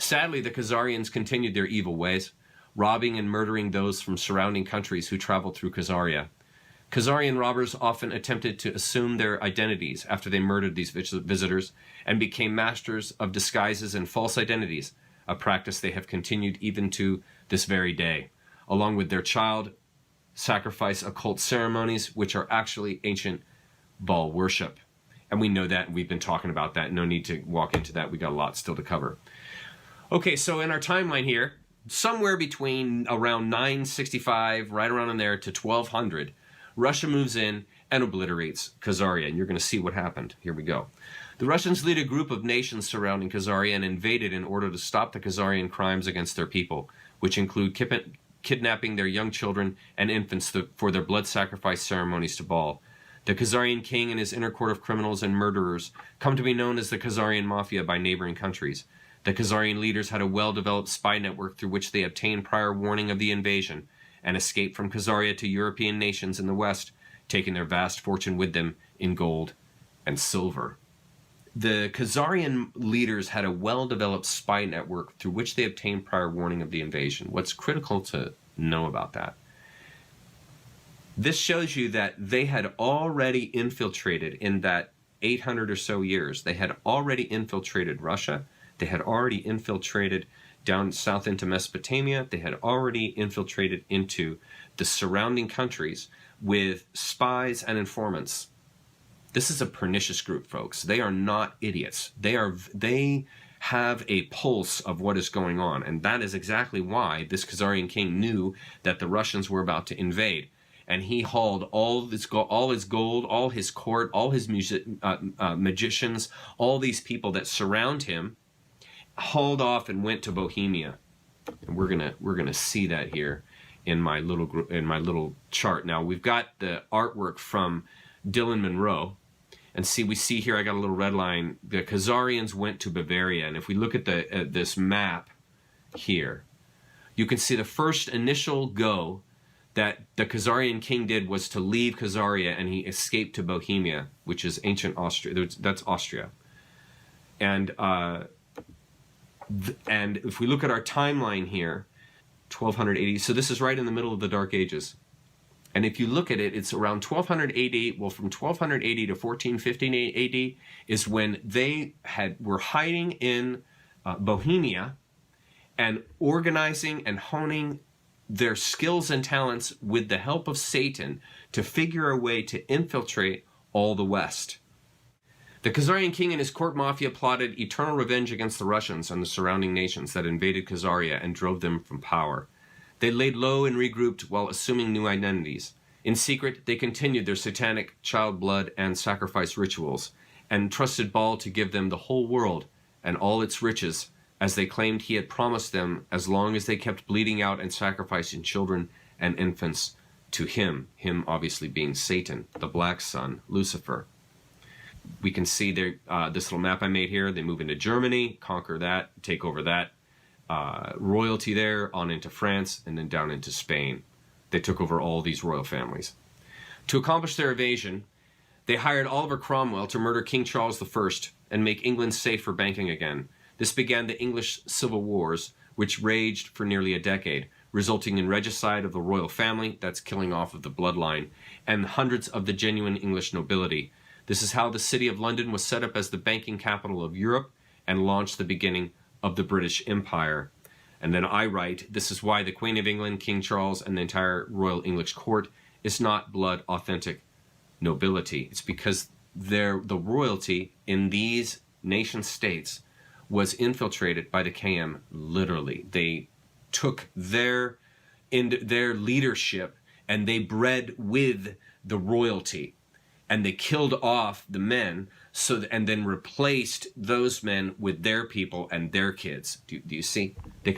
Sadly, the Khazarians continued their evil ways, robbing and murdering those from surrounding countries who traveled through Khazaria. Khazarian robbers often attempted to assume their identities after they murdered these visitors and became masters of disguises and false identities, a practice they have continued even to this very day, along with their child sacrifice occult ceremonies, which are actually ancient Baal worship. And we know that, and we've been talking about that. No need to walk into that. We got a lot still to cover. Okay, so in our timeline here, somewhere between around 965, right around in there, to 1200, Russia moves in and obliterates Khazaria, and you're going to see what happened. Here we go. The Russians lead a group of nations surrounding Khazaria and invaded in order to stop the Khazarian crimes against their people, which include kidnapping their young children and infants for their blood sacrifice ceremonies to Baal. The Khazarian king and his inner court of criminals and murderers come to be known as the Khazarian mafia by neighboring countries. The Khazarian leaders had a well-developed spy network through which they obtained prior warning of the invasion and escaped from Khazaria to European nations in the West, taking their vast fortune with them in gold and silver. The Khazarian leaders had a well-developed spy network through which they obtained prior warning of the invasion. What's critical to know about that? This shows you that they had already infiltrated in that 800 or so years. They had already infiltrated Russia. They had already infiltrated down south into Mesopotamia. They had already infiltrated into the surrounding countries with spies and informants. This is a pernicious group, folks. They are not idiots. They have a pulse of what is going on, and that is exactly why this Khazarian king knew that the Russians were about to invade. And he hauled all his gold, all his court, all his magicians, all these people that surround him, hauled off and went to Bohemia. And we're gonna see that here in my little chart. Now we've got the artwork from Dylan Monroe, and we see here I got a little red line. The Khazarians went to Bavaria, and if we look at this map here, you can see the first initial go that the Khazarian king did was to leave Khazaria, and he escaped to Bohemia, which is ancient Austria. That's Austria. And if we look at our timeline here, 1280, so this is right in the middle of the Dark Ages. And if you look at it, it's around 1200 AD. Well, from 1200 AD to 1415 AD is when they were hiding in Bohemia and organizing and honing their skills and talents with the help of Satan to figure a way to infiltrate all the West. The Khazarian king and his court mafia plotted eternal revenge against the Russians and the surrounding nations that invaded Khazaria and drove them from power. They laid low and regrouped while assuming new identities. In secret, they continued their satanic child blood and sacrifice rituals and trusted Baal to give them the whole world and all its riches, as they claimed he had promised them, as long as they kept bleeding out and sacrificing children and infants to him obviously being Satan, the black sun, Lucifer. We can see this little map I made here. They move into Germany, conquer that, take over that royalty there, on into France, and then down into Spain. They took over all these royal families. To accomplish their invasion, they hired Oliver Cromwell to murder King Charles I and make England safe for banking again. This began the English Civil Wars, which raged for nearly a decade, resulting in regicide of the royal family, that's killing off of the bloodline, and hundreds of the genuine English nobility. This is how the city of London was set up as the banking capital of Europe and launched the beginning of the British Empire. And then I write, this is why the Queen of England, King Charles, and the entire Royal English Court is not blood authentic nobility. It's because the royalty in these nation states was infiltrated by the KM, literally. They took their leadership and they bred with the royalty, and they killed off the men and then replaced those men with their people and their kids. Do you see? They